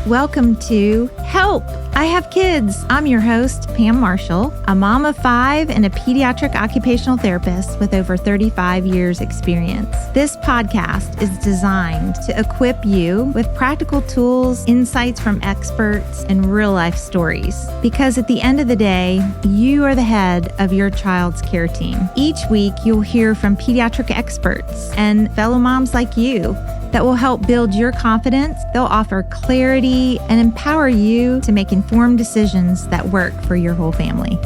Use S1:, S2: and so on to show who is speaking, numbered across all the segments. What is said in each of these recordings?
S1: Welcome to Help! I Have Kids. I'm your host, Pam Marshall, a mom of 5 and a pediatric occupational therapist with over 35 years experience. This podcast is designed to equip you with practical tools, insights from experts, and real life stories. Because at the end of the day, you are the head of your child's care team. Each week, you'll hear from pediatric experts and fellow moms like you that will help build your confidence. They'll offer clarity and empower you to make informed decisions that work for your whole family.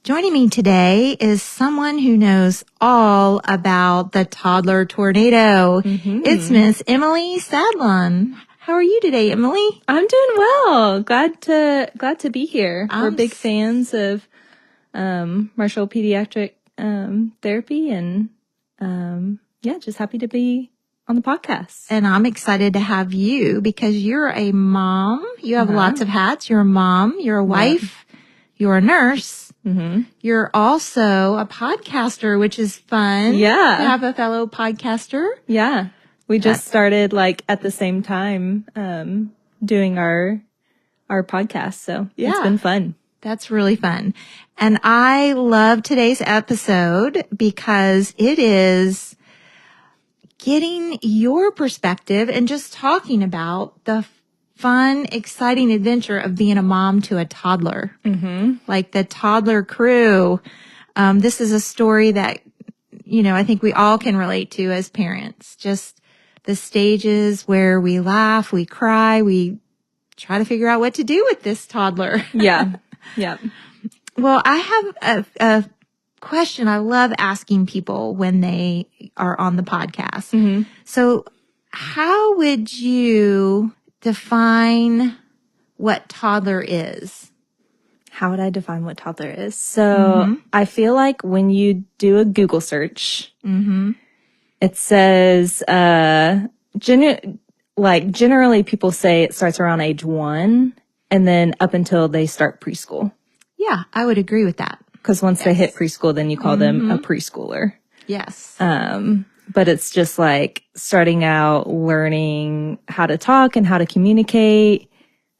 S1: Joining me today is someone who knows all about the toddler tornado. It's Miss Emily Sadlon. How are you today, Emily?
S2: I'm doing well. Glad to be here. We're big fans of Marshall Pediatric Therapy, and just happy to be on the podcast.
S1: And I'm excited to have you because you're a mom. You have lots of hats. You're a mom. You're a wife. You're a nurse. You're also a podcaster, which is fun.
S2: Yeah.
S1: To have a fellow podcaster.
S2: Yeah. We just started at the same time doing our podcast. So it's been fun.
S1: That's really fun. And I love today's episode because it is getting your perspective and just talking about the fun, exciting adventure of being a mom to a toddler. Like the toddler crew. This is a story that, I think we all can relate to as parents. Just the stages where we laugh, we cry, we try to figure out what to do with this toddler.
S2: Yeah.
S1: Well, I have a question I love asking people when they are on the podcast. So how would you define what toddler is?
S2: How would I define what toddler is? So I feel like when you do a Google search, it says, generally people say it starts around age 1 and then up until they start preschool.
S1: Yeah, I would agree with that.
S2: Because once they hit preschool, then you call them a preschooler.
S1: Yes.
S2: But it's just starting out learning how to talk and how to communicate.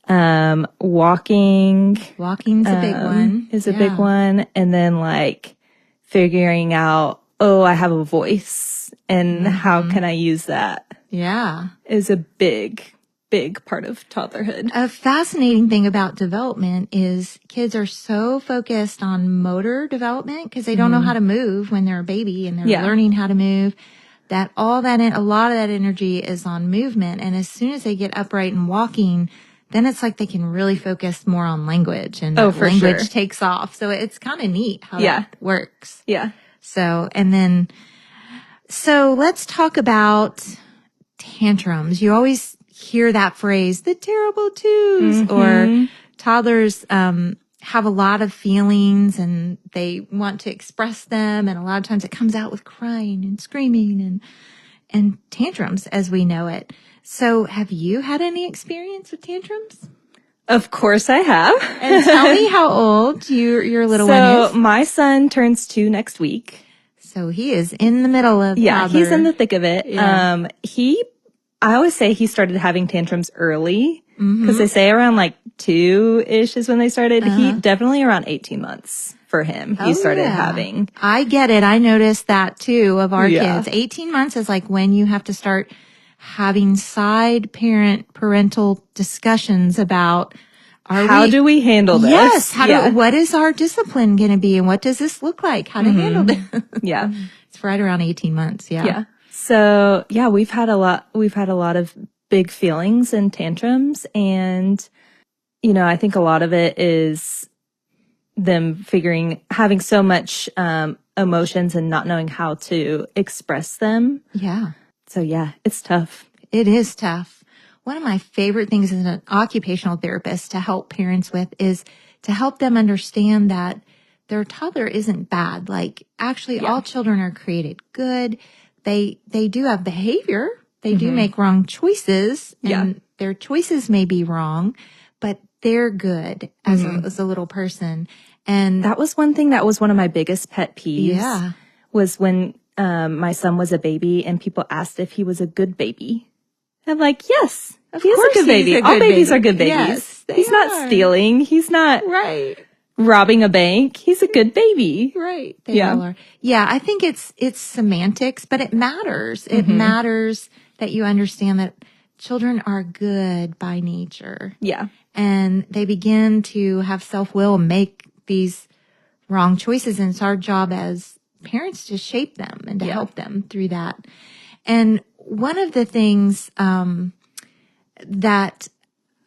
S2: Walking.
S1: Walking's a big one.
S2: Is a big one. And then figuring out, I have a voice. And how can I use that?
S1: Yeah.
S2: Is a big part of toddlerhood.
S1: A fascinating thing about development is kids are so focused on motor development because they don't know how to move when they're a baby and they're learning how to move. A lot of that energy is on movement. And as soon as they get upright and walking, then it's like they can really focus more on language and language takes off. So it's kind of neat how that works.
S2: Yeah.
S1: So let's talk about tantrums. You always hear that phrase, the terrible twos, or toddlers have a lot of feelings and they want to express them. And a lot of times it comes out with crying and screaming and tantrums as we know it. So have you had any experience with tantrums?
S2: Of course I have.
S1: And tell me how old your little one is.
S2: So my son turns 2 next week.
S1: So he is in the middle of
S2: toddler. He's in the thick of it.
S1: Yeah.
S2: I always say he started having tantrums early because they say around 2-ish is when they started. He definitely around 18 months for him. He started having.
S1: I get it. I noticed that too of our kids. 18 months is when you have to start having side parental discussions about
S2: how do we handle this?
S1: Yes. What is our discipline going to be? And what does this look like? How to handle this?
S2: Yeah.
S1: It's right around 18 months. Yeah.
S2: Yeah. So we've had a lot of big feelings and tantrums. And, I think a lot of it is them having so much, emotions and not knowing how to express them.
S1: Yeah.
S2: So it's tough.
S1: It is tough. One of my favorite things as an occupational therapist to help parents with is to help them understand that their toddler isn't bad. All children are created good. They do have behavior. They do make wrong choices and their choices may be wrong, but they're good as a little person. And
S2: that was one thing that was one of my biggest pet peeves was when my son was a baby and people asked if he was a good baby. I'm like, yes, he is a good baby. All babies are good babies.
S1: Yes,
S2: he's not stealing. He's not robbing a bank. He's a good baby.
S1: Right. They all are. Yeah, I think it's semantics, but it matters. It matters that you understand that children are good by nature.
S2: Yeah.
S1: And they begin to have self-will, make these wrong choices. And it's our job as parents to shape them and to help them through that. And one of the things that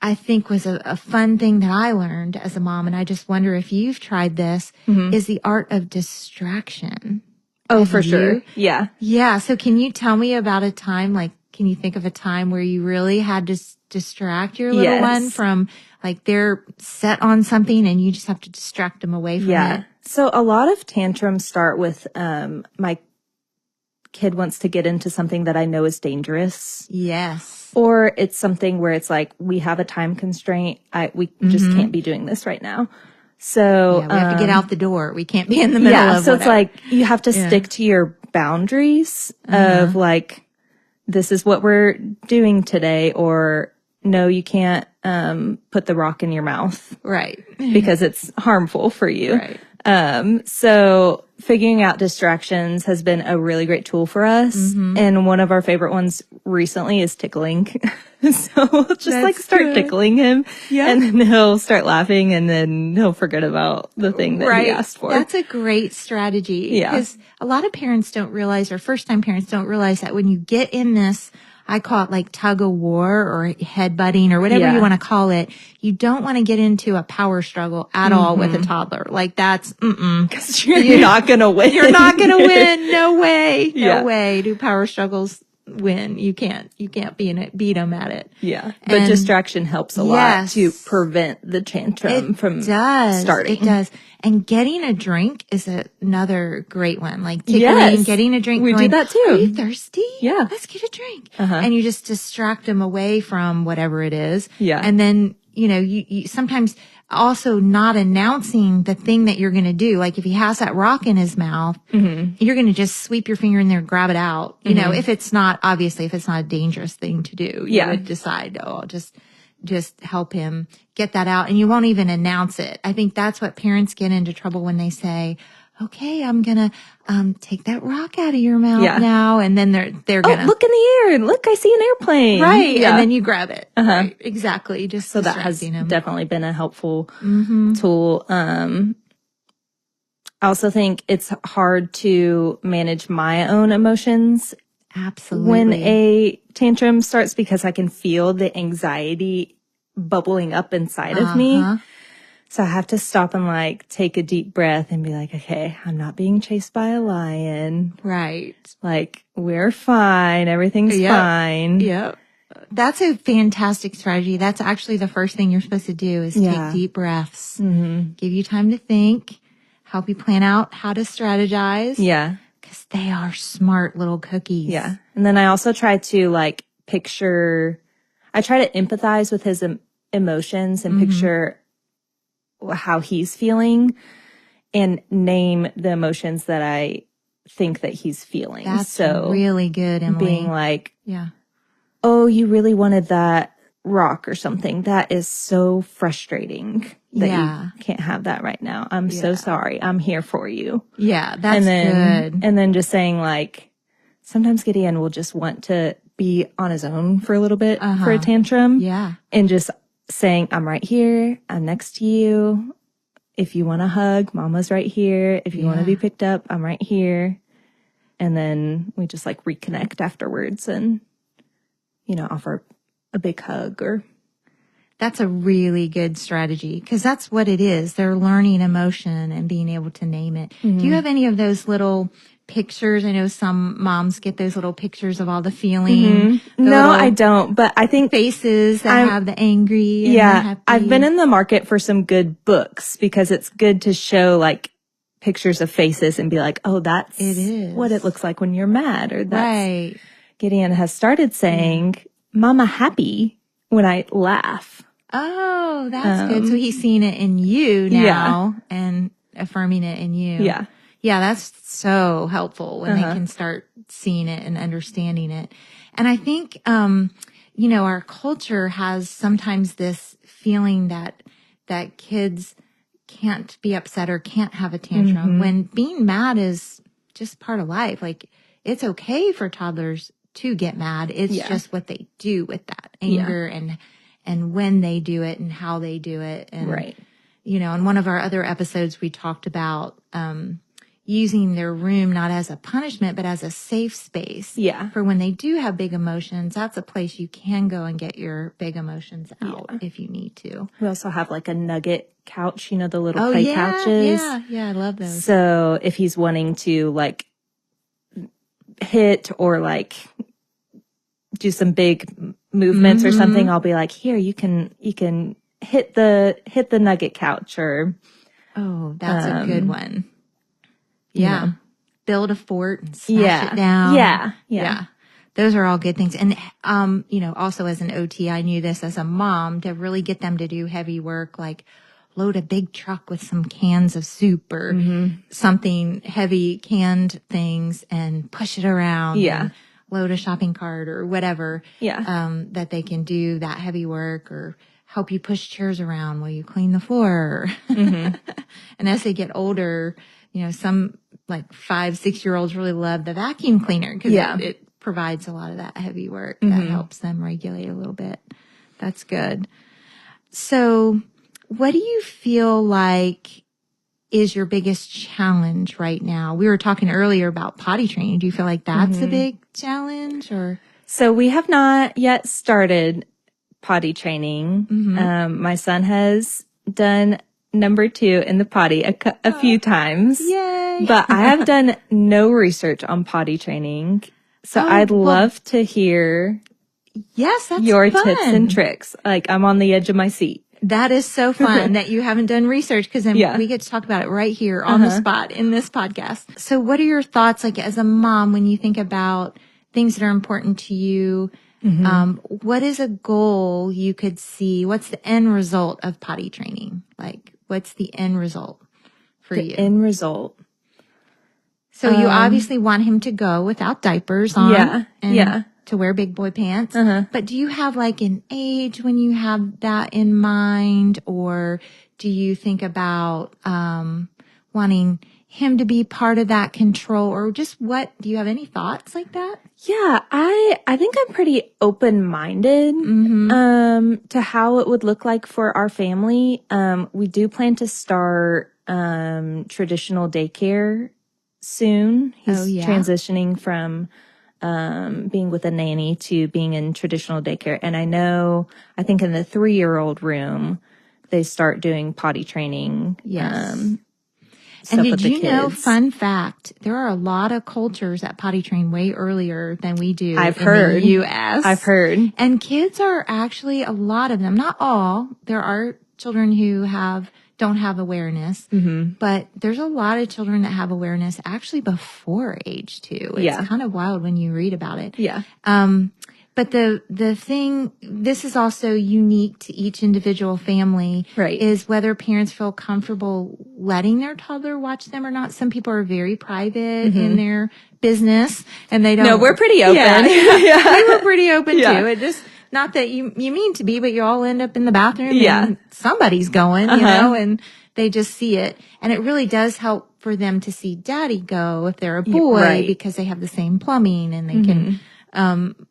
S1: I think was a fun thing that I learned as a mom, and I just wonder if you've tried this, is the art of distraction.
S2: Oh, for sure. Yeah.
S1: Yeah. So can you tell me about a time, like, can you think of a time where you really had to distract your little one from, like, they're set on something and you just have to distract them away from it?
S2: So a lot of tantrums start with my kid wants to get into something that I know is dangerous.
S1: Yes.
S2: Or it's something where it's like, we have a time constraint. We just can't be doing this right now. So
S1: we have to get out the door. We can't be in the middle of
S2: so
S1: whatever.
S2: It's like you have to stick to your boundaries of like, this is what we're doing today, or no, you can't put the rock in your mouth.
S1: Right.
S2: Because it's harmful for you.
S1: Right.
S2: So figuring out distractions has been a really great tool for us. And one of our favorite ones recently is tickling. So we'll just start tickling him and then he'll start laughing and then he'll forget about the thing that he asked for.
S1: That's a great strategy.
S2: Yeah.
S1: Because a lot of parents don't realize, or first time parents don't realize that when you get in this, I call it like tug of war or headbutting or whatever you want to call it. You don't want to get into a power struggle at all with a toddler. Like that's,
S2: Cause you're not going to win.
S1: You're not going to win. No way. No way do power struggles win. You can't beat them at it.
S2: Yeah. But distraction helps a lot to prevent the tantrum from starting.
S1: It does. And getting a drink is another great one. Like tickling, getting a drink.
S2: We do that too.
S1: Are you thirsty?
S2: Yeah.
S1: Let's get a drink. And you just distract them away from whatever it is.
S2: Yeah.
S1: And then, you sometimes also not announcing the thing that you're going to do. Like if he has that rock in his mouth, you're going to just sweep your finger in there and grab it out. You know, if it's not a dangerous thing to do, you would decide, I'll just help him get that out. And you won't even announce it. I think that's what parents get into trouble when they say, okay, I'm going to take that rock out of your mouth now. And then they're going to
S2: look in the air and look, I see an airplane.
S1: Right. Yeah. And then you grab it. Right. Exactly. Just
S2: so that has definitely been a helpful tool. I also think it's hard to manage my own emotions.
S1: Absolutely.
S2: When a tantrum starts, because I can feel the anxiety bubbling up inside of me. So I have to stop and like take a deep breath and be like, okay, I'm not being chased by a lion.
S1: Right.
S2: Like, we're fine. Everything's fine.
S1: Yep. That's a fantastic strategy. That's actually the first thing you're supposed to do is take deep breaths. Give you time to think, help you plan out how to strategize.
S2: Yeah.
S1: Because they are smart little cookies.
S2: Yeah. And then I also try to like I try to empathize with his emotions and picture how he's feeling and name the emotions that I think that he's feeling.
S1: That's really good, Emily.
S2: Being like, oh, you really wanted that rock or something. That is so frustrating that you can't have that right now. I'm so sorry. I'm here for you.
S1: Yeah, that's good.
S2: And then just saying like, sometimes Gideon will just want to be on his own for a little bit for a tantrum.
S1: Yeah.
S2: And just saying, I'm right here. I'm next to you. If you want a hug, Mama's right here. If you want to be picked up, I'm right here. And then we just like reconnect afterwards and, offer a big hug or.
S1: That's a really good strategy because that's what it is. They're learning emotion and being able to name it. Do you have any of those little pictures? I know some moms get those little pictures of all the feeling.
S2: No, I don't. But I think
S1: faces that have the angry and the happy.
S2: I've been in the market for some good books because it's good to show like pictures of faces and be like, oh, that's what it looks like when you're mad. Or that's Gideon has started saying, Mama happy when I laugh.
S1: Oh, that's good. So he's seeing it in you now and affirming it in you.
S2: Yeah.
S1: Yeah, that's so helpful when they can start seeing it and understanding it. And I think, our culture has sometimes this feeling that kids can't be upset or can't have a tantrum when being mad is just part of life. Like, it's okay for toddlers to get mad. It's just what they do with that anger and when they do it and how they do it. And, in one of our other episodes, we talked about, using their room not as a punishment, but as a safe space.
S2: Yeah.
S1: For when they do have big emotions, that's a place you can go and get your big emotions out if you need to.
S2: We also have like a nugget couch, the little play couches.
S1: Yeah, I love those.
S2: So if he's wanting to like hit or like do some big movements or something, I'll be like, here, you can hit the nugget couch or.
S1: Oh, that's a good one. Yeah. Build a fort and smash it down.
S2: Yeah.
S1: Those are all good things. And, also as an OT, I knew this as a mom to really get them to do heavy work, like load a big truck with some cans of soup or something heavy canned things and push it around.
S2: Yeah.
S1: And load a shopping cart or whatever.
S2: Yeah.
S1: That they can do that heavy work or help you push chairs around while you clean the floor. And as they get older, some like 5-6-year-olds really love the vacuum cleaner because it provides a lot of that heavy work that helps them regulate a little bit. That's good. So what do you feel like is your biggest challenge right now? We were talking earlier about potty training. Do you feel like that's a big challenge or?
S2: So we have not yet started potty training. My son has done number 2 in the potty a few times.
S1: Yay!
S2: But I have done no research on potty training. So I'd love to hear
S1: that's
S2: your
S1: fun.
S2: tips and tricks. Like, I'm on the edge of my seat.
S1: That is so fun that you haven't done research because then we get to talk about it right here on the spot in this podcast. So what are your thoughts, like as a mom, when you think about things that are important to you? What is a goal you could see? What's the end result of potty training? Like, what's the end result for you?
S2: The end result.
S1: So you obviously want him to go without diapers on.
S2: And
S1: to wear big boy pants. But do you have like an age when you have that in mind? Or do you think about wanting him to be part of that control? Or just do you have any thoughts like that?
S2: Yeah, I think I'm pretty open-minded to how it would look like for our family. We do plan to start traditional daycare soon. He's transitioning from being with a nanny to being in traditional daycare. And I think in the 3-year-old room, they start doing potty training.
S1: Yes. And did you know, fun fact, there are a lot of cultures that potty train way earlier than we do in the U.S.
S2: I've heard.
S1: And kids are actually, a lot of them, not all, there are children who don't have awareness, but there's a lot of children that have awareness actually before age 2. It's kind of wild when you read about it.
S2: Yeah.
S1: But the thing, this is also unique to each individual family,
S2: right,
S1: is whether parents feel comfortable letting their toddler watch them or not. Some people are very private in their business and they don't.
S2: No, we're pretty open.
S1: We were pretty open too. It just, not that you mean to be, but you all end up in the bathroom and somebody's going, and they just see it. And it really does help for them to see daddy go if they're a boy because they have the same plumbing and they can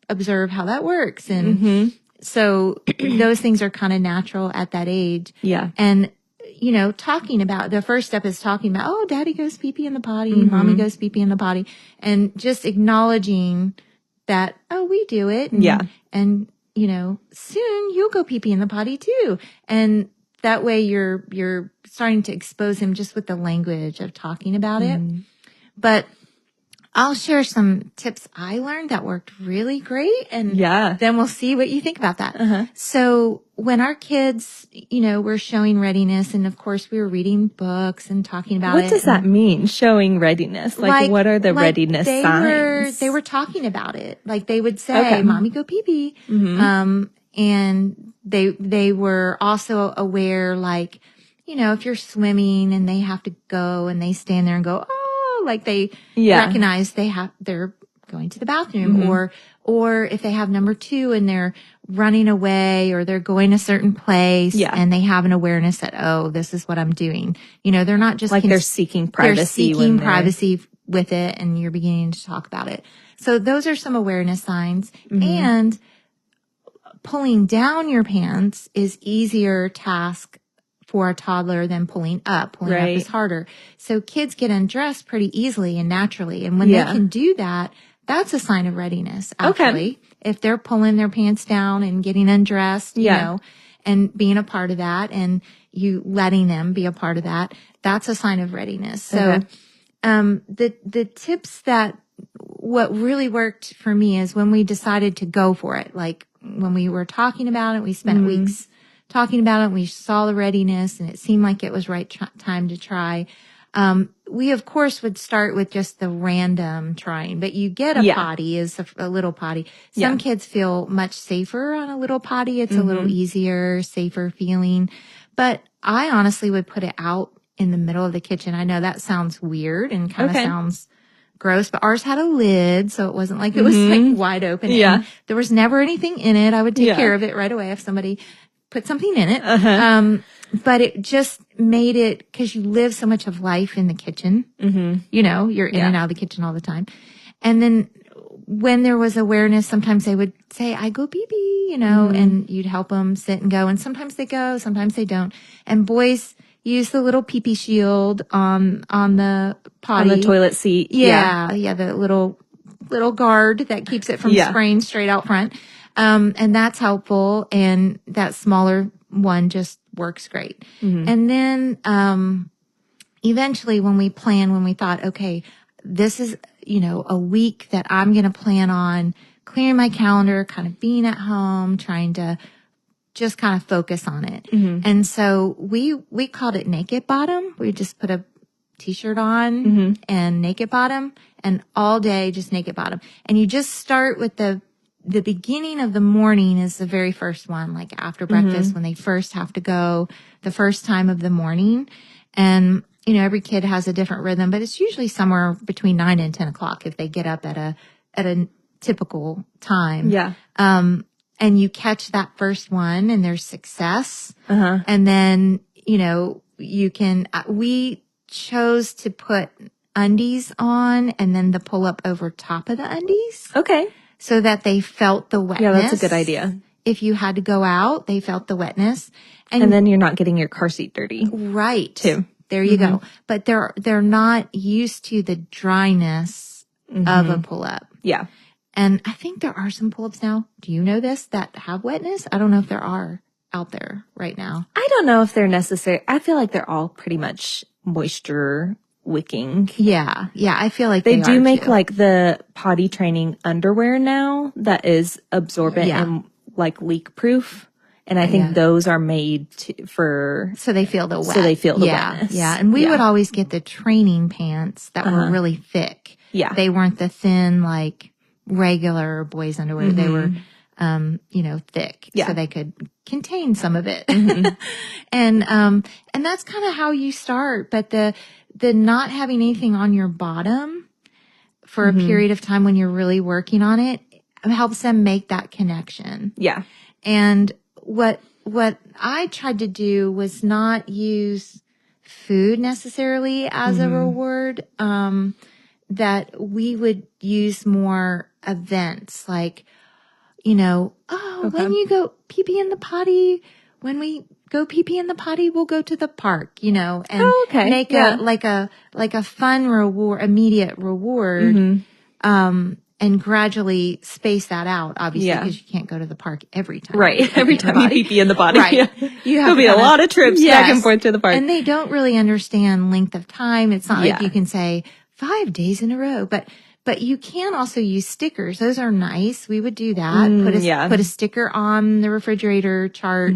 S1: observe how that works. And so those things are kind of natural at that age.
S2: Yeah.
S1: And, talking about, the first step is talking about, oh, daddy goes pee-pee in the potty, mommy goes pee-pee in the potty, and just acknowledging that, oh, we do it. And, and, soon you'll go pee-pee in the potty too. And that way you're starting to expose him just with the language of talking about it. But I'll share some tips I learned that worked really great. And then we'll see what you think about that. So when our kids, were showing readiness, and of course we were reading books and talking about it.
S2: What does that mean? Showing readiness? Like what are the readiness signs?
S1: They were talking about it. Like they would say, mommy, go pee-pee. And they were also aware, like, you know, if you're swimming and they have to go and they stand there and go, oh, like they recognize they're going to the bathroom, or if they have number 2 and they're running away or they're going a certain place and they have an awareness that, oh, this is what I'm doing. You know, they're not just
S2: like they're seeking privacy.
S1: They're seeking privacy with it, and you're beginning to talk about it. So those are some awareness signs. And pulling down your pants is easier task for a toddler than pulling up. Pulling up is harder. So kids get undressed pretty easily and naturally. And when they can do that, that's a sign of readiness, actually. If they're pulling their pants down and getting undressed, you know, and being a part of that, and you letting them be a part of that, that's a sign of readiness. So, the tips that what really worked for me is when we decided to go for it, like when we were talking about it, we spent weeks talking about it, and we saw the readiness, and it seemed like it was right time to try. We, of course, would start with just the random trying, but you get a potty is a little potty. Some kids feel much safer on a little potty. It's a little easier, safer feeling. But I honestly would put it out in the middle of the kitchen. I know that sounds weird and kind of sounds gross, but ours had a lid, so it wasn't like it was like wide open. And there was never anything in it. I would take care of it right away if somebody put something in it. But it just made it, because you live so much of life in the kitchen. You know, you're in and out of the kitchen all the time. And then when there was awareness, sometimes they would say, I go pee-pee, you know, and you'd help them sit and go. And sometimes they go, sometimes they don't. And boys use the little pee-pee shield on the potty.
S2: On the toilet seat.
S1: Yeah, the little guard that keeps it from spraying straight out front. And that's helpful. And that smaller one just works great. And then, eventually when we thought, okay, this is, you know, a week that I'm going to plan on clearing my calendar, kind of being at home, trying to just kind of focus on it. And so we called it naked bottom. We just put a t-shirt on and naked bottom, and all day just naked bottom. And you just start with the beginning of the morning is the very first one, like after breakfast, when they first have to go, the first time of the morning. And, you know, every kid has a different rhythm, but it's usually somewhere between 9 and 10 o'clock if they get up at a typical time. And you catch that first one, and there's success. And then, you know, we chose to put undies on and then the pull up over top of the undies. So that they felt the wetness.
S2: Yeah, that's a good idea.
S1: If you had to go out, they felt the wetness.
S2: And then you're not getting your car seat dirty.
S1: Right.
S2: Too.
S1: There you go. But they're not used to the dryness of a pull-up.
S2: Yeah.
S1: And I think there are some pull-ups now. Do you know this? That have wetness? I don't know if there are out there right now.
S2: I don't know if they're necessary. I feel like they're all pretty much moisture wicking.
S1: Yeah. I feel like
S2: they do make
S1: too.
S2: Like the potty training underwear now that is absorbent and like leak proof. And I think those are made so they feel the wet. So they feel the wetness.
S1: Yeah. And we would always get the training pants that were really thick.
S2: Yeah.
S1: They weren't the thin, like regular boys underwear. They were, you know, thick.
S2: Yeah.
S1: So they could contain some of it. And that's kind of how you start. But the not having anything on your bottom for a period of time when you're really working on it helps them make that connection.
S2: Yeah.
S1: And what I tried to do was not use food necessarily as a reward, that we would use more events like, you know, when you go pee-pee in the potty, when we go pee-pee in the potty, we'll go to the park, you know, and make a fun reward, immediate reward, and gradually space that out, obviously, because you can't go to the park every time.
S2: Right. Every time you pee-pee in the potty.
S1: Right.
S2: There'll be a lot of trips back and forth to the park.
S1: And they don't really understand length of time. It's not like you can say 5 days in a row, but you can also use stickers. Those are nice. We would do that. Put a sticker on the refrigerator chart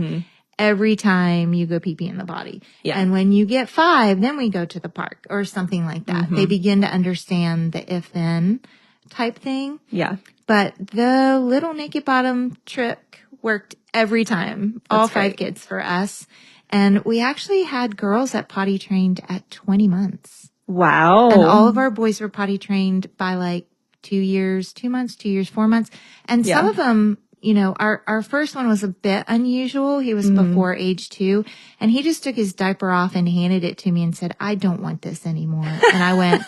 S1: every time you go pee-pee in the potty. Yeah. And when you get 5, then we go to the park or something like that. They begin to understand the if-then type thing.
S2: Yeah.
S1: But the little naked bottom trick worked every time. All 5 kids for us. And we actually had girls that potty trained at 20 months.
S2: Wow.
S1: And all of our boys were potty trained by like 2 years, 2 months, 2 years, 4 months. And some of them, you know, our first one was a bit unusual. He was before age 2, and he just took his diaper off and handed it to me and said, I don't want this anymore. And I went,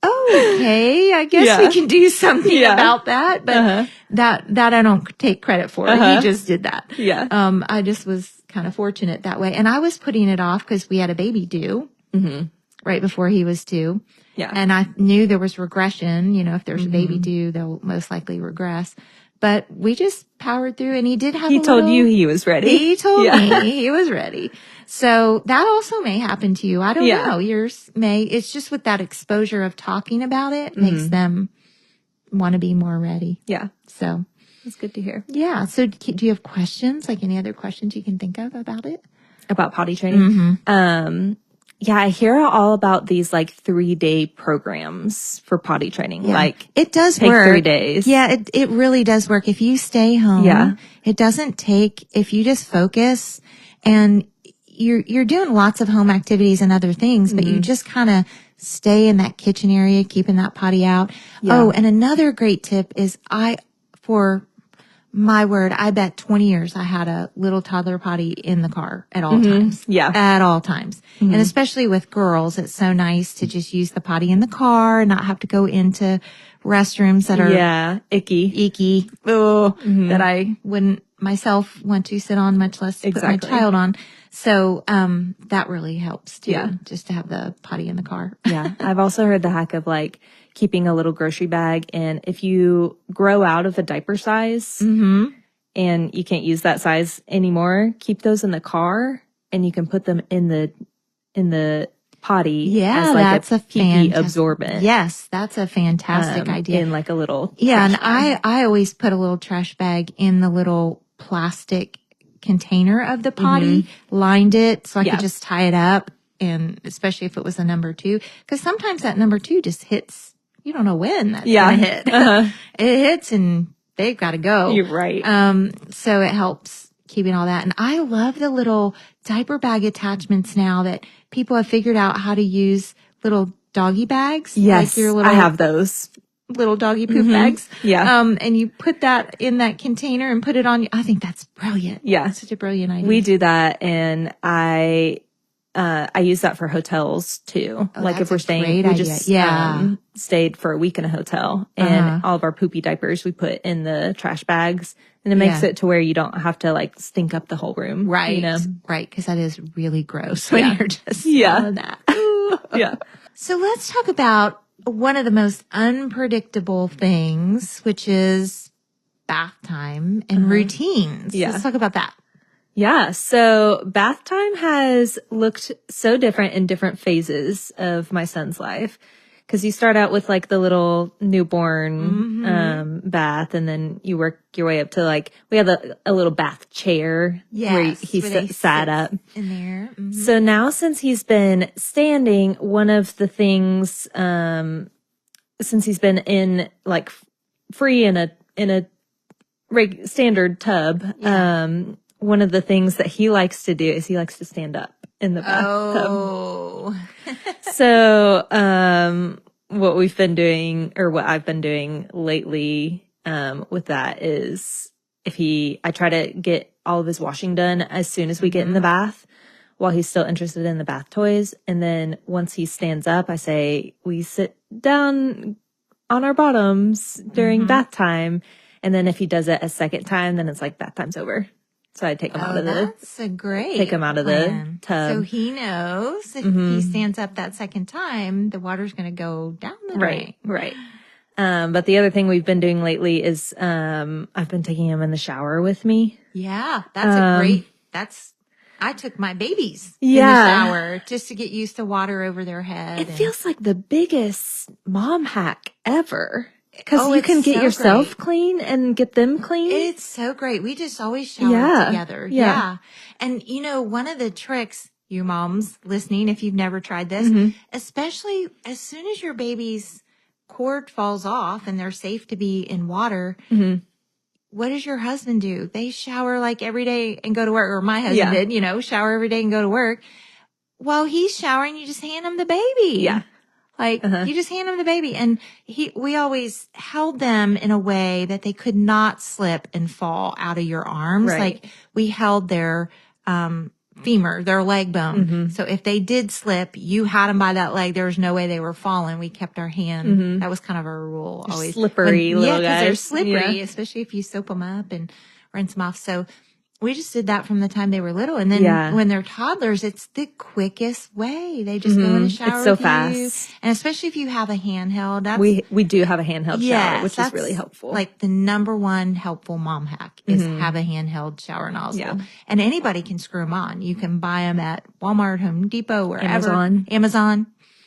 S1: okay, I guess we can do something about that. But that I don't take credit for. He just did that.
S2: Yeah.
S1: I just was kind of fortunate that way. And I was putting it off because we had a baby due right before he was 2.
S2: Yeah.
S1: And I knew there was regression. You know, if there's a baby due, they'll most likely regress. But we just powered through, and he did have
S2: He told you he was ready.
S1: He told me he was ready. So that also may happen to you. I don't know. Yours may. It's just with that exposure of talking about it makes them want to be more ready.
S2: Yeah.
S1: So
S2: that's good to hear.
S1: Yeah. So do you have questions, like any other questions you can think of about it?
S2: About potty training? Yeah, I hear all about these like 3-day programs for potty training.
S1: Yeah.
S2: Like
S1: it does
S2: take
S1: work.
S2: 3 days.
S1: Yeah, it really does work. If you stay home, it doesn't take, if you just focus and you're doing lots of home activities and other things, but you just kind of stay in that kitchen area, keeping that potty out. Yeah. Oh, and another great tip is for my word, I bet 20 years I had a little toddler potty in the car at all times.
S2: Yeah.
S1: At all times. And especially with girls, it's so nice to just use the potty in the car and not have to go into restrooms that are icky. That I wouldn't myself want to sit on, much less put my child on. So, that really helps too. Yeah. Just to have the potty in the car.
S2: Yeah. I've also heard the hack of like keeping a little grocery bag. And if you grow out of a diaper size and you can't use that size anymore, keep those in the car and you can put them in the potty as like
S1: that's a
S2: pee absorbent.
S1: Yes, that's a fantastic idea.
S2: In like a little
S1: and bag. I always put a little trash bag in the little plastic container of the potty, lined it so I could just tie it up, and especially if it was a number 2, because sometimes that number 2 just hits. You don't know when that's gonna hit. It hits and they've got to go.
S2: You're right.
S1: So it helps keeping all that. And I love the little diaper bag attachments now that people have figured out how to use little doggy bags.
S2: Yes,
S1: like your little,
S2: I have those.
S1: Little doggy poop bags.
S2: Yeah.
S1: And you put that in that container and put it on. I think that's brilliant.
S2: Yeah.
S1: That's such a brilliant idea.
S2: We do that, and I use that for hotels too.
S1: Oh,
S2: like if we're staying, we just stayed for a week in a hotel, and all of our poopy diapers we put in the trash bags, and it makes it to where you don't have to like stink up the whole room.
S1: Right.
S2: You know?
S1: Right. Because that is really gross when you're just on that.
S2: Yeah.
S1: So let's talk about one of the most unpredictable things, which is bath time and routines.
S2: Yeah.
S1: Let's talk about that.
S2: Yeah. So bath time has looked so different in different phases of my son's life. Cause you start out with like the little newborn, bath, and then you work your way up to like, we have a little bath chair where he sat up
S1: in there.
S2: So now since he's been standing, one of the things, since he's been in like free in a standard tub, one of the things that he likes to do is he likes to stand up in the bathtub. So, what we've been doing, or what I've been doing lately, with that is I try to get all of his washing done as soon as we get in the bath while he's still interested in the bath toys. And then once he stands up, I say, we sit down on our bottoms during bath time. And then if he does it a second time, then it's like bath time's over. So I take him out of
S1: that's a great
S2: take him out of the tub.
S1: So he knows if he stands up that second time, the water's going to go down the drain.
S2: Right. But the other thing we've been doing lately is, I've been taking him in the shower with me.
S1: Yeah. I took my babies in the shower just to get used to water over their head.
S2: It feels like the biggest mom hack ever. Because you can get yourself clean and get them clean.
S1: It's so great. We just always shower together. Yeah. And you know, one of the tricks, you moms listening, if you've never tried this, especially as soon as your baby's cord falls off and they're safe to be in water, what does your husband do? They shower like every day and go to work, or my husband did, you know, shower every day and go to work. While he's showering, you just hand him the baby.
S2: Yeah.
S1: Like, you just hand him the baby. And we always held them in a way that they could not slip and fall out of your arms.
S2: Right.
S1: Like, we held their, femur, their leg bone. So if they did slip, you had them by that leg. There was no way they were falling. We kept our hand. That was kind of our rule.
S2: They're
S1: always
S2: slippery little
S1: because
S2: guys.
S1: they're slippery, especially if you soap them up and rinse them off. So we just did that from the time they were little. And then when they're toddlers, it's the quickest way. They just go in the shower.
S2: It's so
S1: with
S2: fast.
S1: you. And especially if you have a handheld. That's,
S2: we do have a handheld shower, which is really helpful.
S1: Like the number one helpful mom hack is have a handheld shower nozzle.
S2: Yeah.
S1: And anybody can screw them on. You can buy them at Walmart, Home Depot, wherever. Amazon.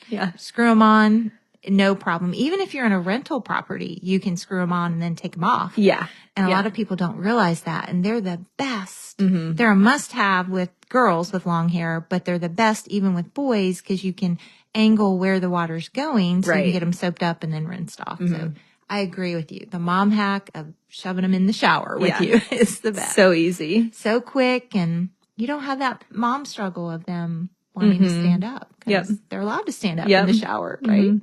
S2: Yeah.
S1: Screw them on. No problem. Even if you're in a rental property, you can screw them on and then take them off.
S2: Yeah.
S1: And a lot of people don't realize that. And they're the best. They're a must-have with girls with long hair, but they're the best even with boys because you can angle where the water's going so you can get them soaped up and then rinsed off. So I agree with you. The mom hack of shoving them in the shower with you is the best.
S2: So easy.
S1: So quick, and you don't have that mom struggle of them wanting to stand up. Because they're allowed to stand up in the shower, right?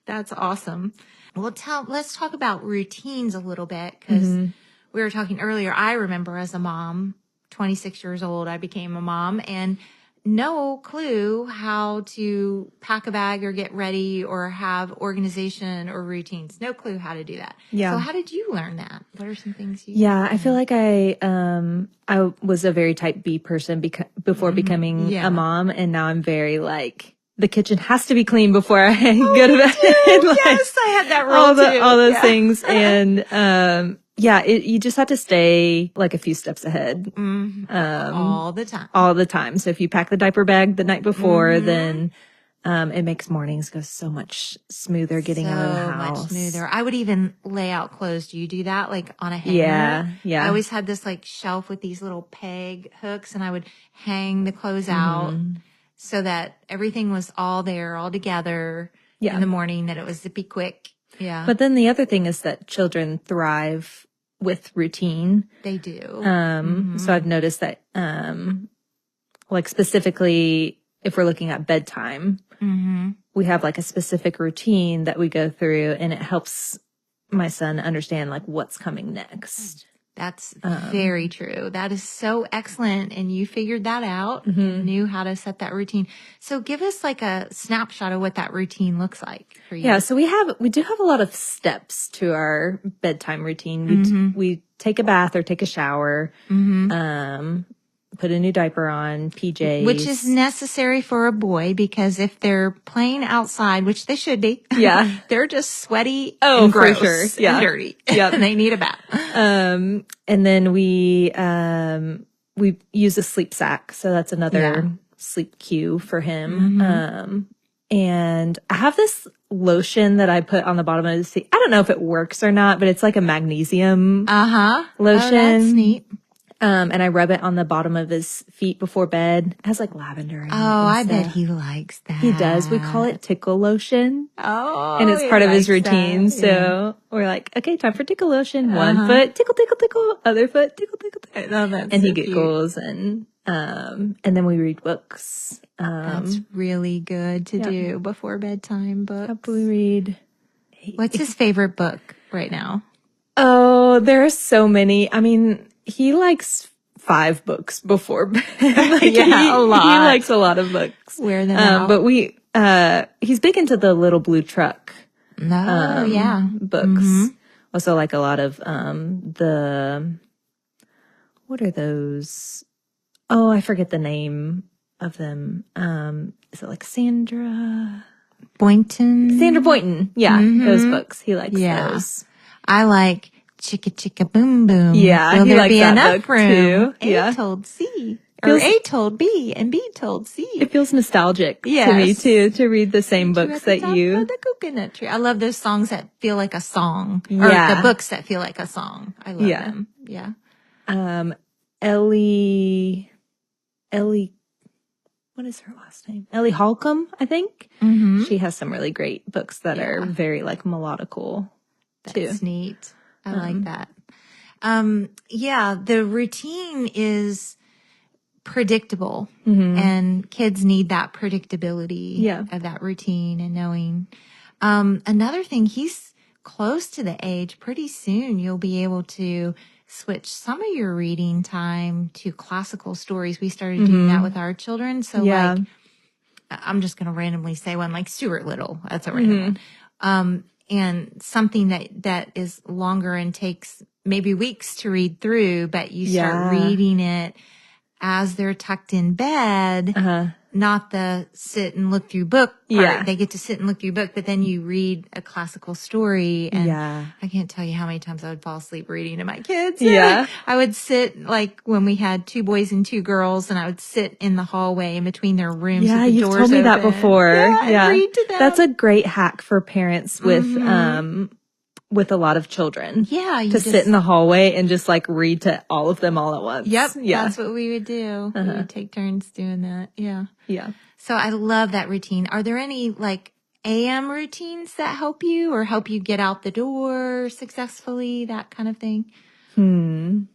S1: That's awesome. Well, let's talk about routines a little bit because we were talking earlier. I remember as a mom, 26 years old, I became a mom and no clue how to pack a bag or get ready or have organization or routines. No clue how to do that.
S2: Yeah.
S1: So how did you learn that? What are some things you
S2: Yeah, I feel like I was a very type B person before becoming a mom, and now I'm very like, the kitchen has to be clean before I go to bed.
S1: Yes, I had that rule too.
S2: All those things. And, you just have to stay like a few steps ahead.
S1: All the time.
S2: All the time. So if you pack the diaper bag the night before, then, it makes mornings go so much smoother getting out of the house.
S1: So much smoother. I would even lay out clothes. Do you do that? Like on a hanger?
S2: Yeah.
S1: I always had this like shelf with these little peg hooks and I would hang the clothes out so that everything was all there, all together in the morning, that it was zippy quick. Yeah.
S2: But then the other thing is that children thrive with routine.
S1: They do.
S2: So I've noticed that, like specifically if we're looking at bedtime, we have like a specific routine that we go through, and it helps my son understand like what's coming next.
S1: That's very true. That is so excellent. And you figured that out and knew how to set that routine. So give us like a snapshot of what that routine looks like for you.
S2: Yeah. So we do have a lot of steps to our bedtime routine. We take a bath or take a shower, put a new diaper on, PJs.
S1: Which is necessary for a boy because if they're playing outside, which they should be, they're just sweaty and gross
S2: for sure.
S1: and dirty. And they need a bath.
S2: And then we use a sleep sack. So that's another sleep cue for him. And I have this lotion that I put on the bottom of the seat. I don't know if it works or not, but it's like a magnesium lotion.
S1: Oh, that's neat.
S2: And I rub it on the bottom of his feet before bed. It has like lavender in it.
S1: Oh, I bet he likes that.
S2: He does. We call it tickle lotion.
S1: Oh,
S2: and it's part of his routine. So we're like, okay, time for tickle lotion. One foot, tickle, tickle, tickle. Other foot, tickle, tickle, tickle.
S1: I love that.
S2: And he giggles and then we read books.
S1: That's really good to do before bedtime books.
S2: We read.
S1: What's his favorite book right now?
S2: Oh, there are so many. I mean, he likes 5 books books before bed.
S1: A lot.
S2: He likes a lot of books.
S1: Wear them out.
S2: But he's big into the Little Blue Truck.
S1: Books.
S2: Also like a lot of, what are those? Oh, I forget the name of them. Is it like Sandra
S1: Boynton?
S2: Sandra Boynton. Yeah. Those books. He likes those.
S1: I like Chicka Chicka Boom Boom.
S2: Yeah,
S1: Will
S2: he
S1: there
S2: likes
S1: be
S2: that
S1: enough
S2: book
S1: room?
S2: too.
S1: A told C. Or A told B and B told C.
S2: It feels nostalgic to me too, to read the same books that you.
S1: The coconut tree. I love those songs that feel like a song. Or the books that feel like a song. I love them. Yeah.
S2: Ellie, what is her last name? Ellie Holcomb, I think. She has some really great books that are very like melodical too.
S1: That's neat. I like that. Yeah, the routine is predictable, and kids need that predictability of that routine and knowing. Another thing, he's close to the age. Pretty soon you'll be able to switch some of your reading time to classical stories. We started doing that with our children. So like, I'm just going to randomly say one, like Stuart Little. That's a random one. And something that is longer and takes maybe weeks to read through, but you start reading it as they're tucked in bed, not the sit and look through book part. Yeah. They get to sit and look through book, but then you read a classical story. And I can't tell you how many times I would fall asleep reading to my kids. Yeah. I would sit, like when we had 2 boys and 2 girls, and I would sit in the hallway in between their rooms.
S2: Yeah,
S1: with the
S2: you've
S1: doors
S2: told me
S1: open.
S2: that before.
S1: Yeah. And read to them.
S2: That's a great hack for parents with a lot of children. Yeah. To sit in the hallway and just like read to all of them all at once.
S1: Yep. Yeah. That's what we would do. We would take turns doing that. Yeah. Yeah. So I love that routine. Are there any like AM routines that help you or help you get out the door successfully? That kind of thing?
S2: You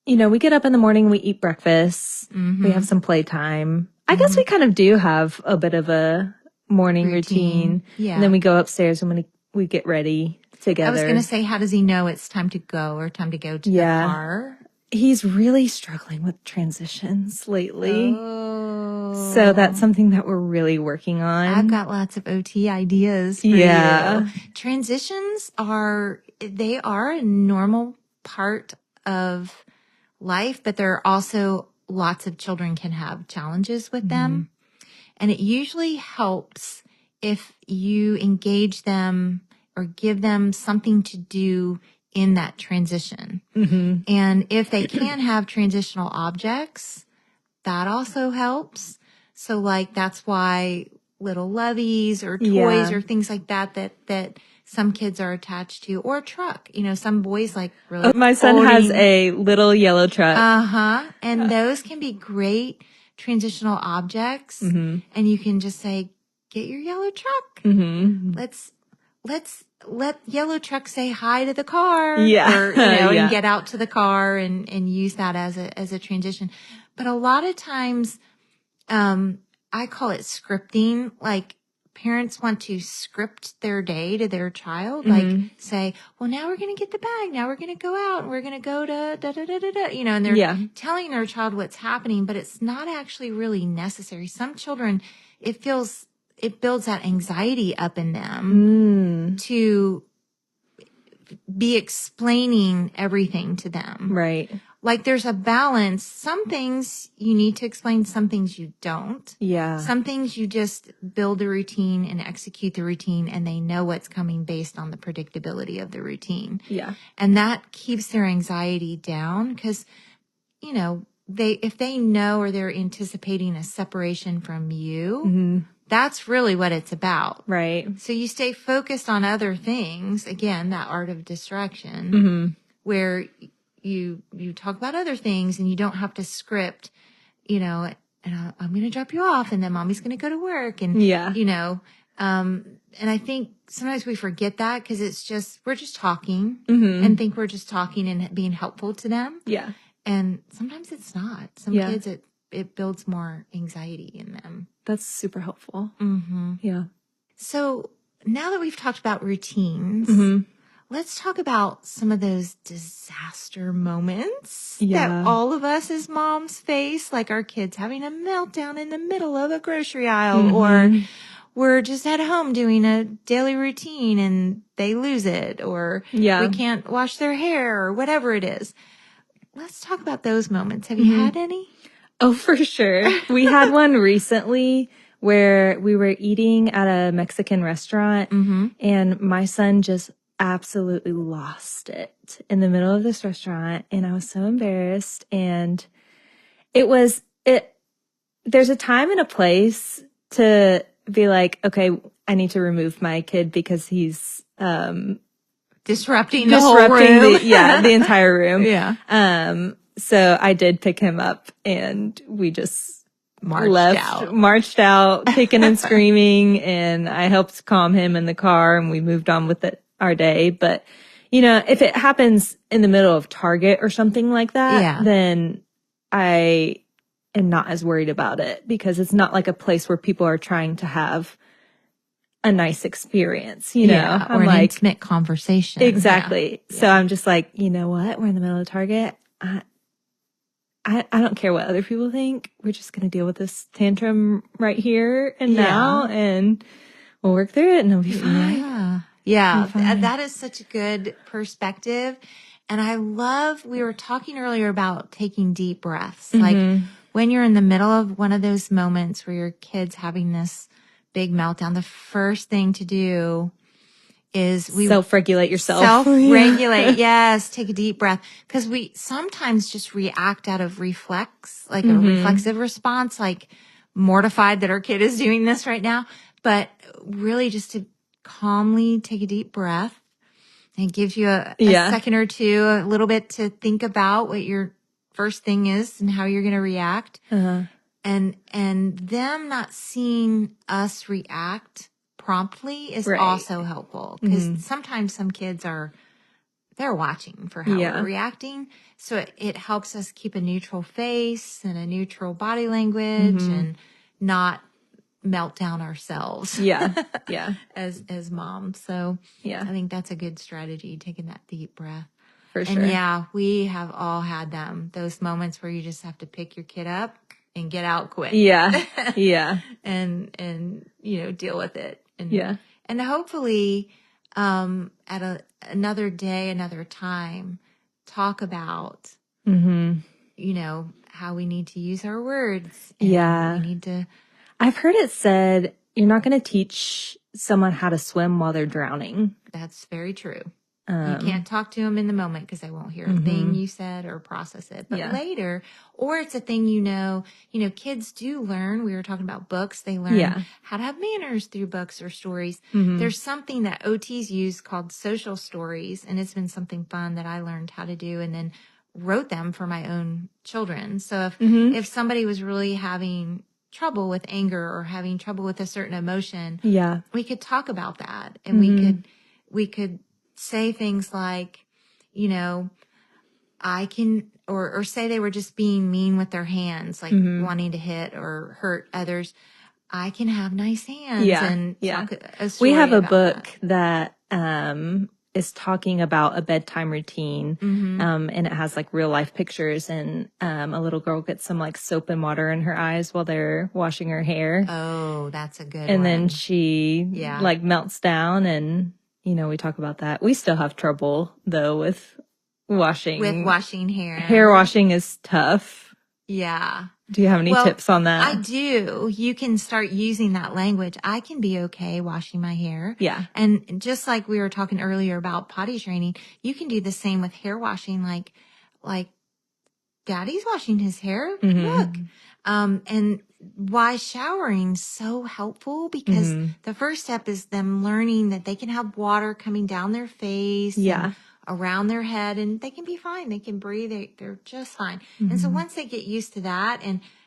S2: know, we get up in the morning, we eat breakfast, we have some playtime. I guess we kind of do have a bit of a morning routine. Yeah. And then we go upstairs and we get ready together.
S1: I was going to say, how does he know it's time to go or time to go to the car?
S2: He's really struggling with transitions lately. Oh. So that's something that we're really working on.
S1: I've got lots of OT ideas for you. Transitions are a normal part of life, but there are also lots of children can have challenges with them. And it usually helps if you engage them or give them something to do in that transition. And if they can have transitional objects, that also helps. So like, that's why little loveys or toys or things like that some kids are attached to, or a truck. You know, some boys like really.
S2: My son has a little yellow truck.
S1: And those can be great transitional objects. And you can just say, get your yellow truck. Let's let yellow truck say hi to the car. Or, and get out to the car and use that as a transition. But a lot of times, I call it scripting. Like parents want to script their day to their child. Like say, well, now we're going to get the bag. Now we're going to go out and we're going to go to da-da-da-da-da, you know, and they're telling their child what's happening, but it's not actually really necessary. Some children, it builds that anxiety up in them to be explaining everything to them.
S2: Right.
S1: Like there's a balance. Some things you need to explain, some things you don't. Yeah. Some things you just build a routine and execute the routine and they know what's coming based on the predictability of the routine. Yeah. And that keeps their anxiety down because, you know, if they know or they're anticipating a separation from you, that's really what it's about. Right. So you stay focused on other things. Again, that art of distraction where you talk about other things and you don't have to script, you know, and I'm going to drop you off and then mommy's going to go to work and, you know, and I think sometimes we forget that because it's just, we're just talking and think we're just talking and being helpful to them. Yeah. And sometimes it's not. Some kids, it builds more anxiety in them.
S2: That's super helpful. Yeah.
S1: So now that we've talked about routines, let's talk about some of those disaster moments that all of us as moms face, like our kids having a meltdown in the middle of a grocery aisle, or we're just at home doing a daily routine and they lose it, or we can't wash their hair, or whatever it is. Let's talk about those moments. Have you had any?
S2: Oh, for sure. We had one recently where we were eating at a Mexican restaurant and my son just absolutely lost it in the middle of this restaurant. And I was so embarrassed. And there's a time and a place to be like, okay, I need to remove my kid because he's,
S1: disrupting the whole room.
S2: The entire room. Yeah. So I did pick him up and we just marched out, kicking and screaming. And I helped calm him in the car and we moved on with our day. But if it happens in the middle of Target or something like that, then I am not as worried about it because it's not like a place where people are trying to have a nice experience, or
S1: I'm an intimate conversation.
S2: Exactly. So I'm just like, you know what? We're in the middle of Target. I don't care what other people think. We're just going to deal with this tantrum right here and now, and we'll work through it and it'll be fine.
S1: Yeah. That is such a good perspective. And I love, we were talking earlier about taking deep breaths. Like when you're in the middle of one of those moments where your kid's having this big meltdown, the first thing to do is
S2: self-regulate yourself.
S1: Self-regulate. Yes. Take a deep breath. Cause we sometimes just react out of reflex, like a reflexive response, like mortified that our kid is doing this right now. But really just to calmly take a deep breath. And it gives you a second or two, a little bit to think about what your first thing is and how you're going to react. And them not seeing us react promptly is also helpful because sometimes some kids they're watching for how we're reacting. So it helps us keep a neutral face and a neutral body language and not melt down ourselves. As moms. So I think that's a good strategy, taking that deep breath.
S2: For sure.
S1: And we have all had them, those moments where you just have to pick your kid up and get out quick. And deal with it. And hopefully, at another day, another time, talk about, how we need to use our words. And we need to.
S2: I've heard it said, you're not going to teach someone how to swim while they're drowning.
S1: That's very true. You can't talk to them in the moment because they won't hear a thing you said or process it. But later, or it's a thing kids do learn. We were talking about books. They learn how to have manners through books or stories. There's something that OTs use called social stories, and it's been something fun that I learned how to do and then wrote them for my own children. So if somebody was really having trouble with anger or having trouble with a certain emotion, we could talk about that, and we could say things like, I can, or say they were just being mean with their hands, like wanting to hit or hurt others. I can have nice hands. And talk a story.
S2: We have a
S1: about
S2: book that is talking about a bedtime routine. And it has like real life pictures, and a little girl gets some like soap and water in her eyes while they're washing her hair.
S1: Oh, that's a good one.
S2: And then she like melts down, and we talk about that. We still have trouble though with washing.
S1: With washing hair.
S2: Hair washing is tough.
S1: Yeah.
S2: Do you have any tips on that?
S1: I do. You can start using that language. I can be okay washing my hair.
S2: Yeah.
S1: And just like we were talking earlier about potty training, you can do the same with hair washing. Like Daddy's washing his hair. Look. And why showering so helpful? Because the first step is them learning that they can have water coming down their face. And around their head, and they can be fine. They can breathe. They're just fine. And so once they get used to that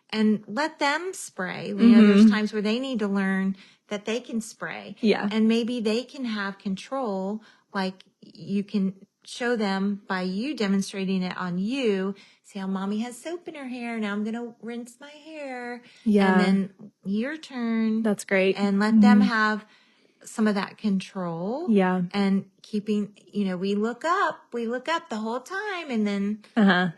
S1: and let them spray, there's times where they need to learn that they can spray. And maybe they can have control, like you can show them by you demonstrating it on you. See how mommy has soap in her hair. Now I'm going to rinse my hair. And then your turn.
S2: That's great.
S1: And let them have some of that control. And keeping, we look up the whole time, and then, and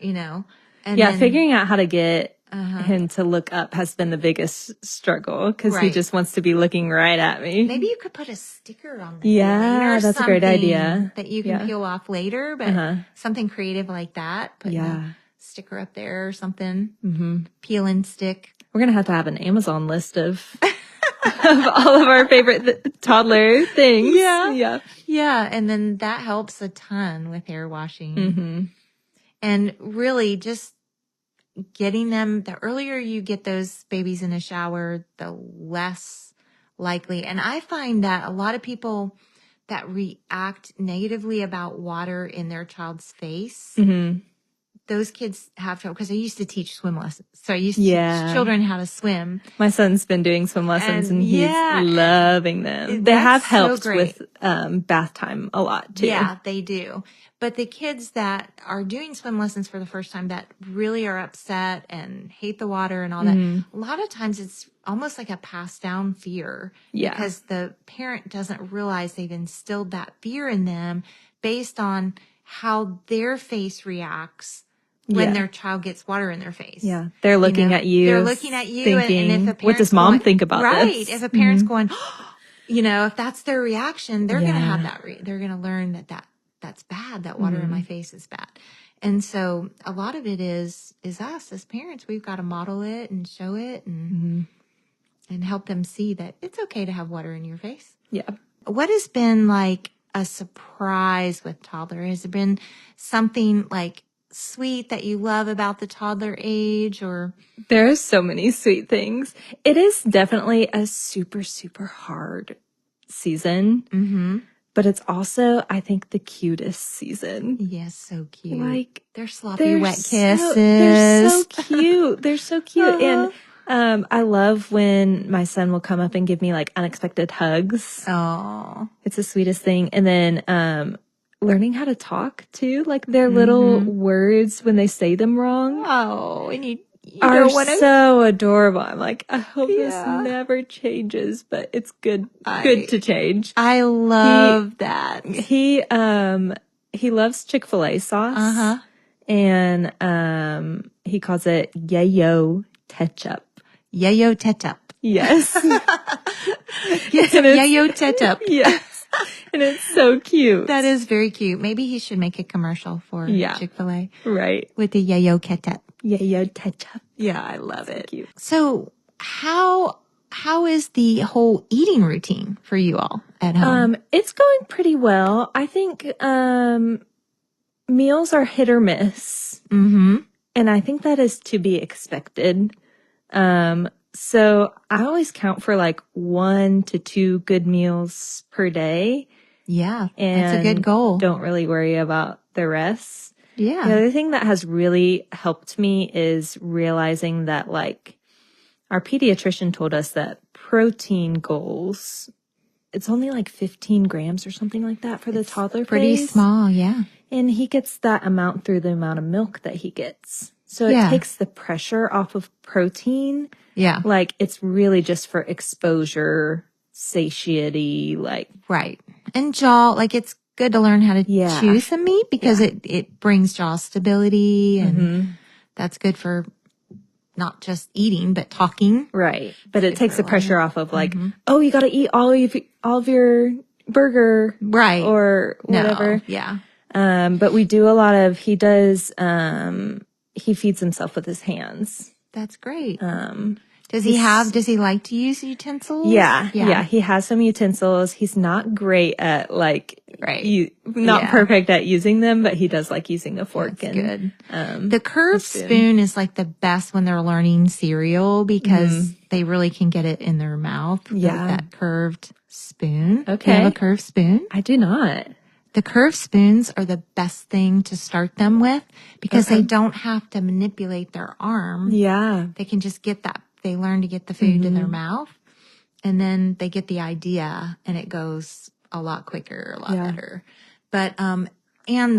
S1: then,
S2: figuring out how to get him to look up has been the biggest struggle because he just wants to be looking right at me.
S1: Maybe you could put a sticker on the or
S2: that's a great idea
S1: that you can peel off later, but something creative like that. Put a sticker up there or something. Peel and stick.
S2: We're going to have an Amazon list of all of our favorite toddler things.
S1: Yeah. And then that helps a ton with hair washing. And really just getting them, the earlier you get those babies in the shower, the less likely. And I find that a lot of people that react negatively about water in their child's face those kids have trouble because I used to teach swim lessons. So I used to teach children how to swim.
S2: My son's been doing swim lessons and he's loving them. They have helped with bath time a lot too.
S1: Yeah, they do. But the kids that are doing swim lessons for the first time that really are upset and hate the water and all that, a lot of times it's almost like a passed down fear.
S2: Yeah.
S1: Because the parent doesn't realize they've instilled that fear in them based on how their face reacts when their child gets water in their face.
S2: Yeah. They're looking at you.
S1: They're looking at you.
S2: Thinking,
S1: and if a parent's
S2: what does mom think about this?
S1: Right. If a parent's going, if that's their reaction, they're going to have that. They're going to learn that's bad. That water in my face is bad. And so a lot of it is us as parents. We've got to model it and show it and help them see that it's okay to have water in your face.
S2: Yeah.
S1: What has been like a surprise with toddler? Has there been something like sweet that you love about the toddler age? Or
S2: there are so many sweet things. It is definitely a super, super hard season. But it's also, I think, the cutest season.
S1: Yes, so cute.
S2: Like,
S1: they're sloppy wet kisses.
S2: They're so cute. They're so cute. And I love when my son will come up and give me like unexpected hugs.
S1: Oh,
S2: it's the sweetest thing. And then learning how to talk too, like their little words when they say them wrong.
S1: Oh, and you
S2: are so adorable. I'm like, I hope this never changes, but it's good to change.
S1: I love that.
S2: He loves Chick-fil-A sauce. And he calls it yayo ketchup.
S1: Yayo ketchup.
S2: Yes.
S1: Get some yayo ketchup.
S2: Yes. And it's so cute.
S1: That is very cute. Maybe he should make a commercial for Chick-fil-A.
S2: Right.
S1: With the yayo ketchup.
S2: Yayo ketchup.
S1: Yeah, I love it.
S2: Cute.
S1: So how is the whole eating routine for you all at home?
S2: It's going pretty well. I think meals are hit or miss. And I think that is to be expected. So I always count for like 1 to 2 good meals per day.
S1: Yeah,
S2: and
S1: that's a good goal.
S2: Don't really worry about the rest.
S1: Yeah.
S2: The other thing that has really helped me is realizing that like our pediatrician told us that protein goals, it's only like 15 grams or something like that for the toddler
S1: pretty
S2: phase.
S1: Small, yeah.
S2: And he gets that amount through the amount of milk that he gets. So it takes the pressure off of protein.
S1: Yeah.
S2: Like it's really just for exposure, satiety, like.
S1: Right. And jaw, like it's good to learn how to chew some meat because it brings jaw stability and that's good for not just eating, but talking.
S2: Right. But it takes the pressure off of like, oh, you got to eat all of your burger. Right. Or whatever.
S1: No. Yeah.
S2: But we do a lot of, he feeds himself with his hands.
S1: That's great. Does he like to use utensils?
S2: Yeah. He has some utensils. He's not great at perfect at using them, but he does like using a fork.
S1: That's good. The curved spoon is like the best when they're learning cereal because they really can get it in their mouth.
S2: Yeah.
S1: That curved spoon.
S2: Okay.
S1: Do you have a curved spoon?
S2: I do not.
S1: The curved spoons are the best thing to start them with because they don't have to manipulate their arm.
S2: Yeah.
S1: They can just they learn to get the food in their mouth and then they get the idea and it goes a lot quicker, a lot better. But, and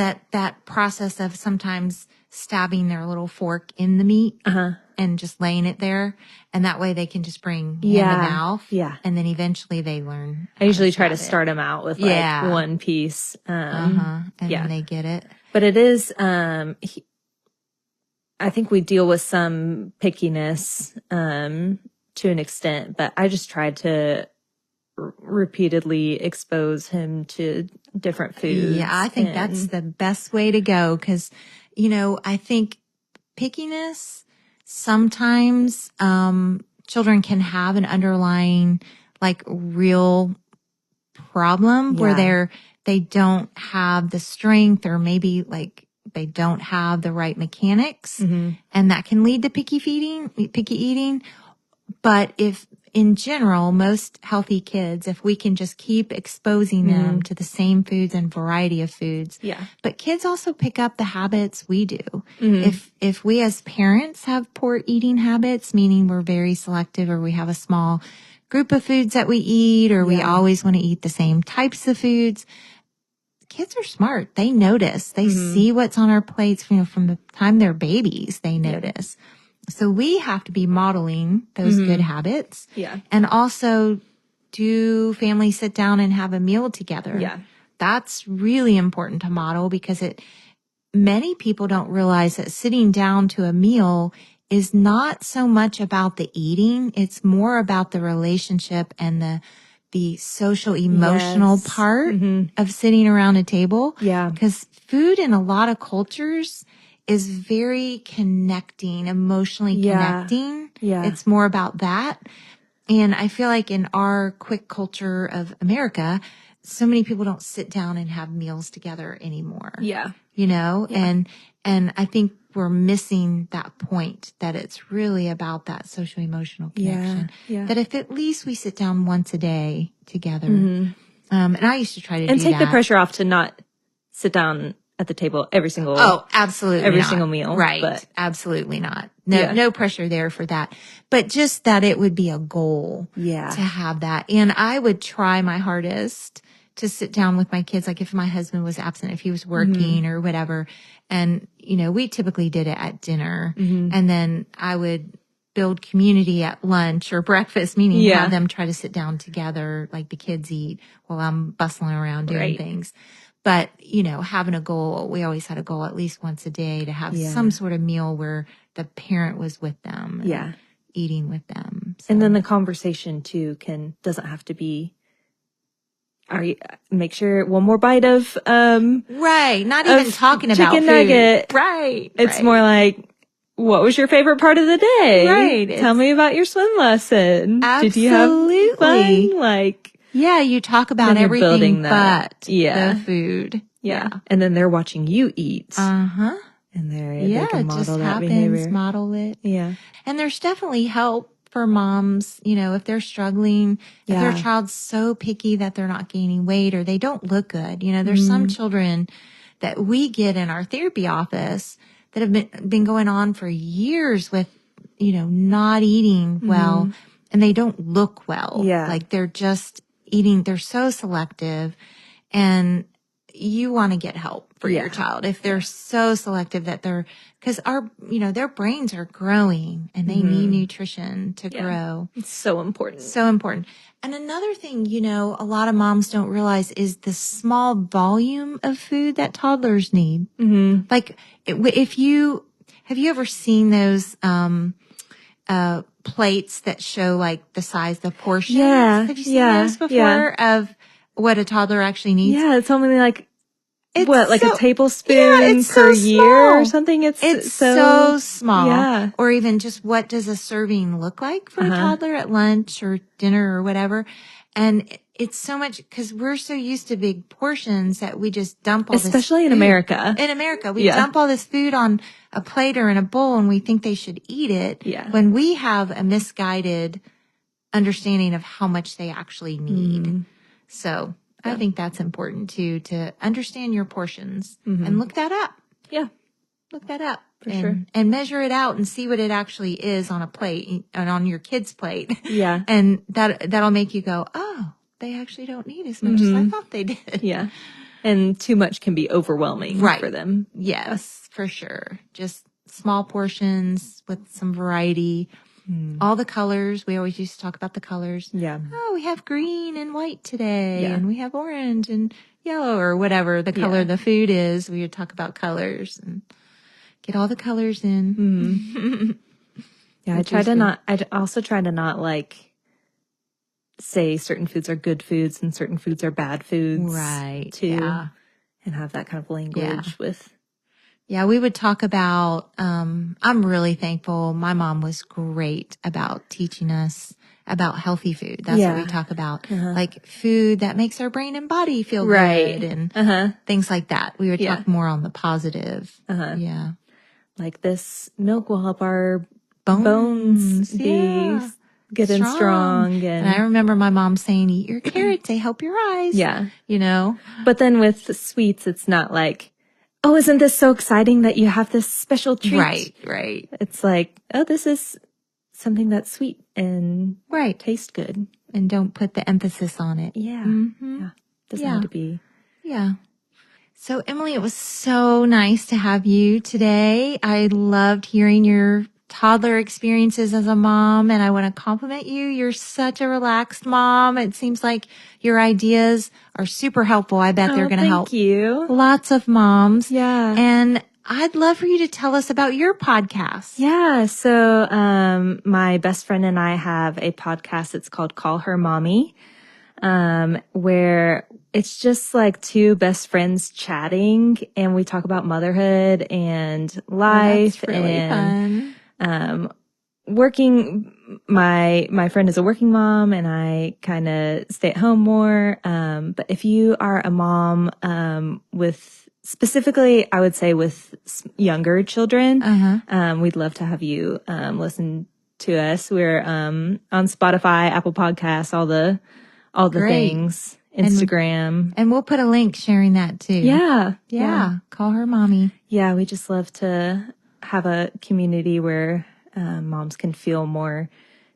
S1: that process of sometimes stabbing their little fork in the meat and just laying it there. And that way they can just bring hand to mouth.
S2: Yeah.
S1: And then eventually they learn.
S2: I usually try to start them out with like one piece.
S1: And then they get it.
S2: But it is, I think we deal with some pickiness, to an extent, but I just tried to repeatedly expose him to different foods.
S1: Yeah, I think that's the best way to go because, I think pickiness, sometimes children can have an underlying like real problem where they don't have the strength or maybe like they don't have the right mechanics and that can lead to picky eating. But if in general, most healthy kids, if we can just keep exposing them to the same foods and variety of foods.
S2: Yeah.
S1: But kids also pick up the habits we do. If we as parents have poor eating habits, meaning we're very selective or we have a small group of foods that we eat or we always want to eat the same types of foods, kids are smart. They notice. They see what's on our plates, from the time they're babies, they notice. So we have to be modeling those good habits.
S2: Yeah.
S1: And also do families sit down and have a meal together.
S2: Yeah.
S1: That's really important to model because many people don't realize that sitting down to a meal is not so much about the eating. It's more about the relationship and the social emotional part of sitting around a table.
S2: Yeah.
S1: Because food in a lot of cultures is very connecting, emotionally connecting.
S2: Yeah.
S1: It's more about that. And I feel like in our quick culture of America, so many people don't sit down and have meals together anymore.
S2: Yeah.
S1: And I think we're missing that point that it's really about that social emotional connection.
S2: Yeah.
S1: That if at least we sit down once a day together. And I used to try to do that.
S2: And take the pressure off to not sit down at the table every single single meal.
S1: Right.
S2: But
S1: absolutely not. No pressure there for that. But just that it would be a goal to have that. And I would try my hardest to sit down with my kids, like if my husband was absent, if he was working or whatever. And, we typically did it at dinner. And then I would build community at lunch or breakfast, meaning have them try to sit down together like the kids eat while I'm bustling around doing things. But, having a goal, we always had a goal at least once a day to have some sort of meal where the parent was with them. And eating with them. So.
S2: And then the conversation too doesn't have to be, make sure one more bite of,
S1: right. Not even talking about
S2: chicken
S1: food.
S2: Nugget.
S1: Right.
S2: It's more like, what was your favorite part of the day?
S1: Right.
S2: Tell me about your swim lesson.
S1: Absolutely.
S2: Did you have fun?
S1: Yeah, you talk about everything but the food.
S2: Yeah. And then they're watching you eat.
S1: Uh-huh.
S2: And they can model
S1: just
S2: that
S1: happens,
S2: behavior.
S1: model it.
S2: Yeah.
S1: And there's definitely help for moms, if they're struggling, if their child's so picky that they're not gaining weight or they don't look good. There's some children that we get in our therapy office that have been going on for years with, not eating well and they don't look well.
S2: Yeah.
S1: Like they're just eating, they're so selective and you want to get help for your child if they're so selective that because their brains are growing and they need nutrition to grow.
S2: It's so important.
S1: So important. And another thing, a lot of moms don't realize is the small volume of food that toddlers need. Like have you ever seen those, plates that show like the size, the portions?
S2: Yeah.
S1: Have you seen those before of what a toddler actually needs?
S2: Yeah. It's only like, like a tablespoon
S1: it's
S2: per
S1: so
S2: year
S1: small.
S2: or something? It's
S1: so small.
S2: Yeah.
S1: Or even just what does a serving look like for a toddler at lunch or dinner or whatever. And it's so much because we're so used to big portions that we just dump all this
S2: Especially in
S1: food.
S2: America.
S1: In America, we dump all this food on a plate or in a bowl and we think they should eat it.
S2: Yeah.
S1: When we have a misguided understanding of how much they actually need. So I think that's important too, to understand your portions and look that up.
S2: Yeah.
S1: Look that up.
S2: For sure.
S1: And measure it out and see what it actually is on a plate and on your kid's plate.
S2: Yeah.
S1: And that'll make you go, oh, they actually don't need as much as I thought they did.
S2: Yeah. And too much can be overwhelming for them.
S1: Yes, for sure. Just small portions with some variety. All the colors. We always used to talk about the colors.
S2: Yeah.
S1: Oh, we have green and white today. And we have orange and yellow or whatever the color the food is. We would talk about colors and get all the colors in.
S2: Yeah. I also try to not like say certain foods are good foods and certain foods are bad foods.
S1: Right.
S2: Too.
S1: Yeah.
S2: And have that kind of language with.
S1: Yeah, we would talk about, I'm really thankful. My mom was great about teaching us about healthy food. That's what we talk about. Like food that makes our brain and body feel good and things like that. We would talk more on the positive. Yeah.
S2: Like this milk will help our
S1: bones
S2: be good and strong.
S1: And I remember my mom saying, eat your carrots, they help your eyes.
S2: Yeah.
S1: You know?
S2: But then with the sweets, it's not like, oh, isn't this so exciting that you have this special treat?
S1: Right.
S2: It's like, oh, this is something that's sweet and tastes good.
S1: And don't put the emphasis on it.
S2: Yeah.
S1: Mm-hmm.
S2: Yeah. Doesn't need to be.
S1: Yeah. So, Emily, it was so nice to have you today. I loved hearing your toddler experiences as a mom, and I want to compliment you. You're such a relaxed mom. It seems like your ideas are super helpful. I bet they're going to help lots of moms.
S2: Yeah.
S1: And I'd love for you to tell us about your podcast.
S2: Yeah. So, my best friend and I have a podcast. It's called Call Her Mommy, where it's just like two best friends chatting, and we talk about motherhood and life.
S1: That's really fun.
S2: Working, my friend is a working mom, and I kind of stay at home more. But if you are a mom, specifically, I would say with younger children, we'd love to have you, listen to us. We're, on Spotify, Apple Podcasts, all the things, Instagram.
S1: And we'll put a link sharing that too.
S2: Yeah.
S1: Call Her Mommy.
S2: Yeah. We just love to have a community where moms can feel more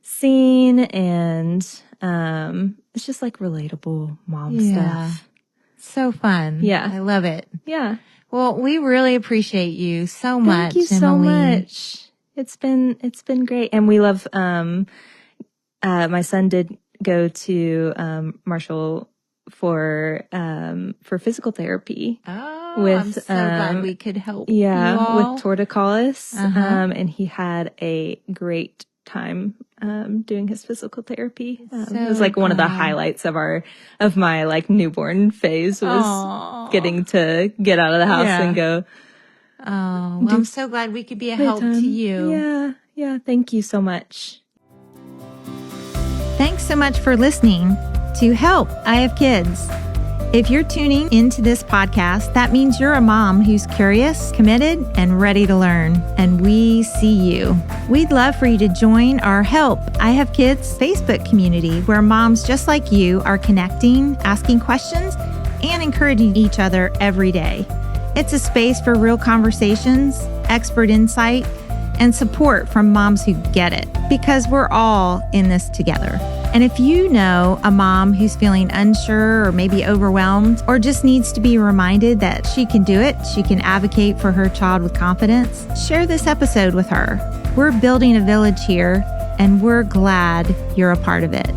S2: seen, and it's just like relatable mom stuff.
S1: So fun.
S2: Yeah.
S1: I love it.
S2: Yeah.
S1: Well, we really appreciate you so much.
S2: Thank you so much. It's been great. And we love, my son did go to Marshall for physical therapy.
S1: Oh, I'm so glad we could help.
S2: Yeah,
S1: you all.
S2: with torticollis, and he had a great time doing his physical therapy. It was like one of the highlights of my like newborn phase was getting to get out of the house and go.
S1: Oh, well, I'm so glad we could be a help to you.
S2: Yeah. Thank you so much.
S1: Thanks so much for listening to Help, I Have Kids. If you're tuning into this podcast, that means you're a mom who's curious, committed, and ready to learn. And we see you. We'd love for you to join our Help, I Have Kids Facebook community, where moms just like you are connecting, asking questions, and encouraging each other every day. It's a space for real conversations, expert insight, and support from moms who get it, because we're all in this together. And if you know a mom who's feeling unsure or maybe overwhelmed, or just needs to be reminded that she can do it, she can advocate for her child with confidence, share this episode with her. We're building a village here, and we're glad you're a part of it.